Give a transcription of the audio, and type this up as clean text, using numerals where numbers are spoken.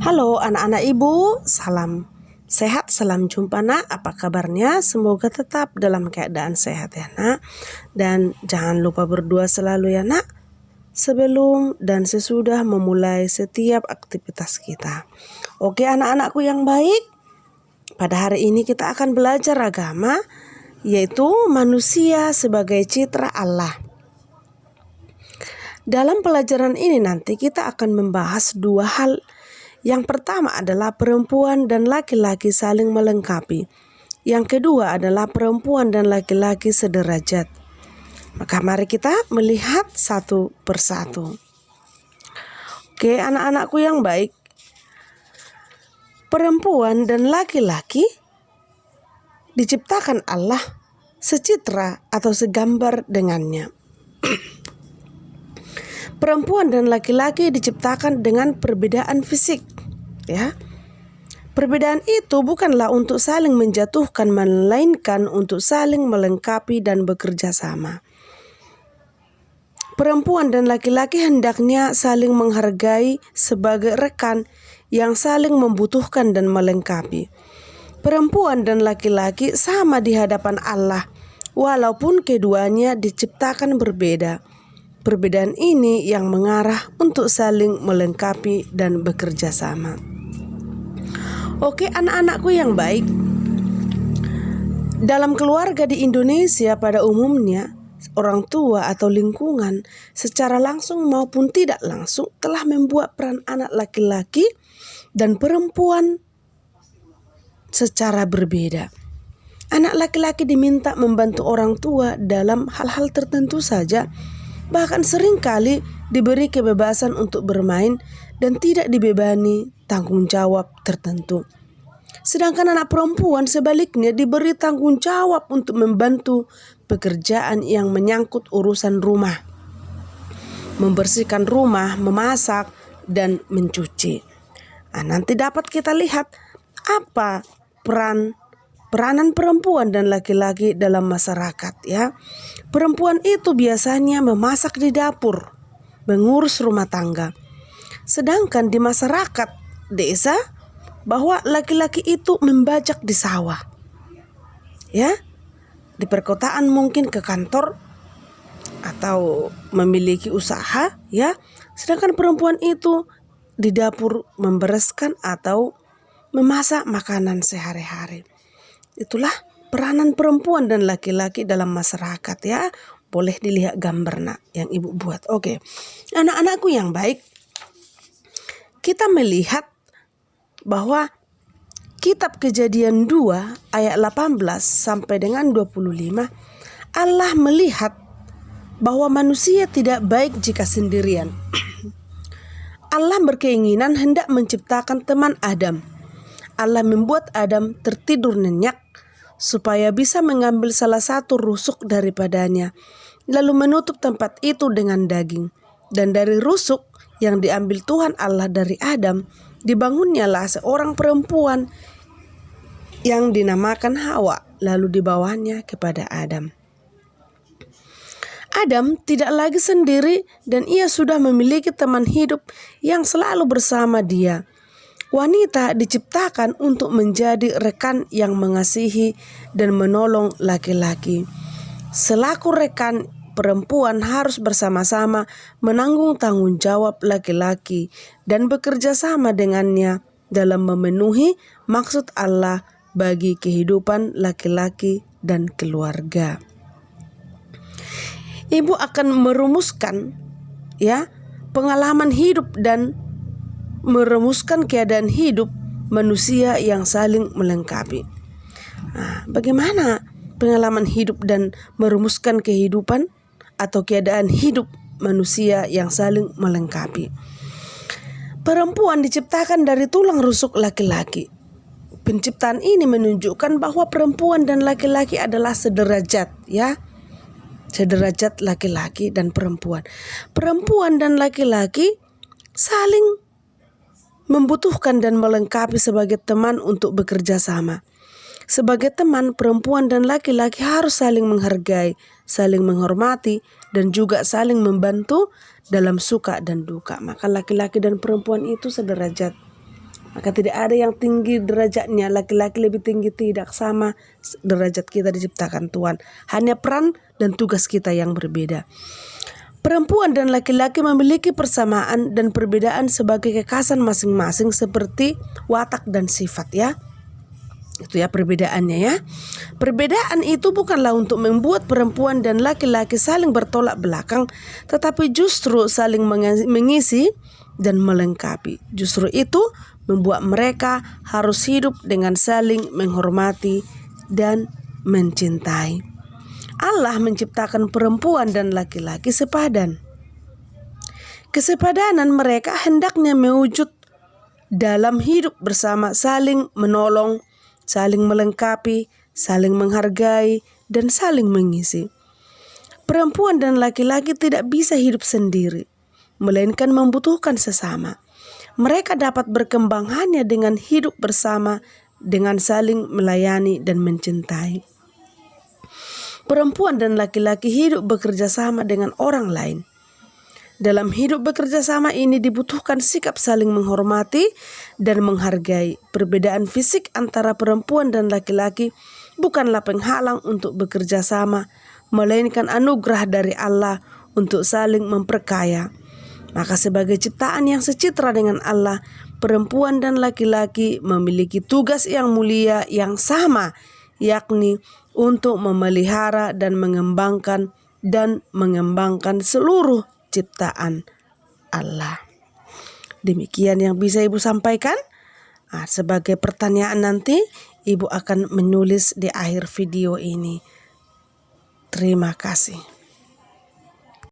Halo anak-anak ibu, salam sehat, salam jumpa nak. Apa kabarnya? Semoga tetap dalam keadaan sehat ya nak. Dan jangan lupa berdoa selalu ya nak, sebelum dan sesudah memulai setiap aktivitas kita. Oke anak-anakku yang baik, pada hari ini kita akan belajar agama, yaitu manusia sebagai citra Allah. Dalam pelajaran ini nanti kita akan membahas dua hal. Yang pertama adalah perempuan dan laki-laki saling melengkapi. Yang kedua adalah perempuan dan laki-laki sederajat. Maka mari kita melihat satu persatu. Oke, anak-anakku yang baik. Perempuan dan laki-laki diciptakan Allah secitra atau segambar dengannya. Perempuan dan laki-laki diciptakan dengan perbedaan fisik, ya. Perbedaan itu bukanlah untuk saling menjatuhkan, melainkan untuk saling melengkapi dan bekerja sama. Perempuan dan laki-laki hendaknya saling menghargai sebagai rekan yang saling membutuhkan dan melengkapi. Perempuan dan laki-laki sama di hadapan Allah, walaupun keduanya diciptakan berbeda. Perbedaan ini yang mengarah untuk saling melengkapi dan bekerja sama. Oke anak-anakku yang baik, dalam keluarga di Indonesia pada umumnya, orang tua atau lingkungan secara langsung maupun tidak langsung telah membuat peran anak laki-laki dan perempuan secara berbeda. Anak laki-laki diminta membantu orang tua dalam hal-hal tertentu saja, bahkan seringkali diberi kebebasan untuk bermain dan tidak dibebani tanggung jawab tertentu. Sedangkan anak perempuan sebaliknya diberi tanggung jawab untuk membantu pekerjaan yang menyangkut urusan rumah, membersihkan rumah, memasak, dan mencuci. Nanti dapat kita lihat apa peranan perempuan dan laki-laki dalam masyarakat ya. Perempuan itu biasanya memasak di dapur, mengurus rumah tangga. Sedangkan di masyarakat desa bahwa laki-laki itu membajak di sawah. Ya. Di perkotaan mungkin ke kantor atau memiliki usaha ya. Sedangkan perempuan itu di dapur membereskan atau memasak makanan sehari-hari. Itulah peranan perempuan dan laki-laki dalam masyarakat ya. Boleh dilihat gambar nak yang ibu buat. Oke. Anak-anakku yang baik, kita melihat bahwa kitab Kejadian 2 ayat 18 sampai dengan 25, Allah melihat bahwa manusia tidak baik jika sendirian. Allah berkeinginan hendak menciptakan teman Adam. Allah membuat Adam tertidur nyenyak supaya bisa mengambil salah satu rusuk daripadanya, lalu menutup tempat itu dengan daging. Dan dari rusuk yang diambil Tuhan Allah dari Adam, dibangunnyalah seorang perempuan yang dinamakan Hawa, lalu dibawanya kepada Adam. Adam tidak lagi sendiri dan ia sudah memiliki teman hidup yang selalu bersama dia. Wanita diciptakan untuk menjadi rekan yang mengasihi dan menolong laki-laki. Selaku rekan, perempuan harus bersama-sama menanggung tanggung jawab laki-laki dan bekerja sama dengannya dalam memenuhi maksud Allah bagi kehidupan laki-laki dan keluarga. Ibu akan merumuskan ya pengalaman hidup dan merumuskan keadaan hidup manusia yang saling melengkapi. Bagaimana pengalaman hidup dan merumuskan kehidupan atau keadaan hidup manusia yang saling melengkapi? Perempuan diciptakan dari tulang rusuk laki-laki. Penciptaan ini menunjukkan bahwa perempuan dan laki-laki adalah sederajat ya. Sederajat laki-laki dan perempuan. Perempuan dan laki-laki saling membutuhkan dan melengkapi sebagai teman untuk bekerja sama. Sebagai teman, perempuan dan laki-laki harus saling menghargai, saling menghormati, dan juga saling membantu dalam suka dan duka. Maka laki-laki dan perempuan itu sederajat. Maka tidak ada yang tinggi derajatnya, laki-laki lebih tinggi, tidak, sama derajat kita diciptakan Tuhan. Hanya peran dan tugas kita yang berbeda. Perempuan dan laki-laki memiliki persamaan dan perbedaan sebagai kekhasan masing-masing seperti watak dan sifat ya. Itu ya perbedaannya ya. Perbedaan itu bukanlah untuk membuat perempuan dan laki-laki saling bertolak belakang, tetapi justru saling mengisi dan melengkapi. Justru itu membuat mereka harus hidup dengan saling menghormati dan mencintai. Allah menciptakan perempuan dan laki-laki sepadan. Kesepadanan mereka hendaknya mewujud dalam hidup bersama, saling menolong, saling melengkapi, saling menghargai, dan saling mengisi. Perempuan dan laki-laki tidak bisa hidup sendiri, melainkan membutuhkan sesama. Mereka dapat berkembang hanya dengan hidup bersama, dengan saling melayani dan mencintai. Perempuan dan laki-laki hidup bekerja sama dengan orang lain. Dalam hidup bekerja sama ini dibutuhkan sikap saling menghormati dan menghargai. Perbedaan fisik antara perempuan dan laki-laki bukanlah penghalang untuk bekerja sama, melainkan anugerah dari Allah untuk saling memperkaya. Maka sebagai ciptaan yang secitra dengan Allah, perempuan dan laki-laki memiliki tugas yang mulia yang sama, yakni untuk memelihara dan mengembangkan seluruh ciptaan Allah. Demikian yang bisa Ibu sampaikan. Sebagai pertanyaan nanti Ibu akan menulis di akhir video ini. Terima kasih.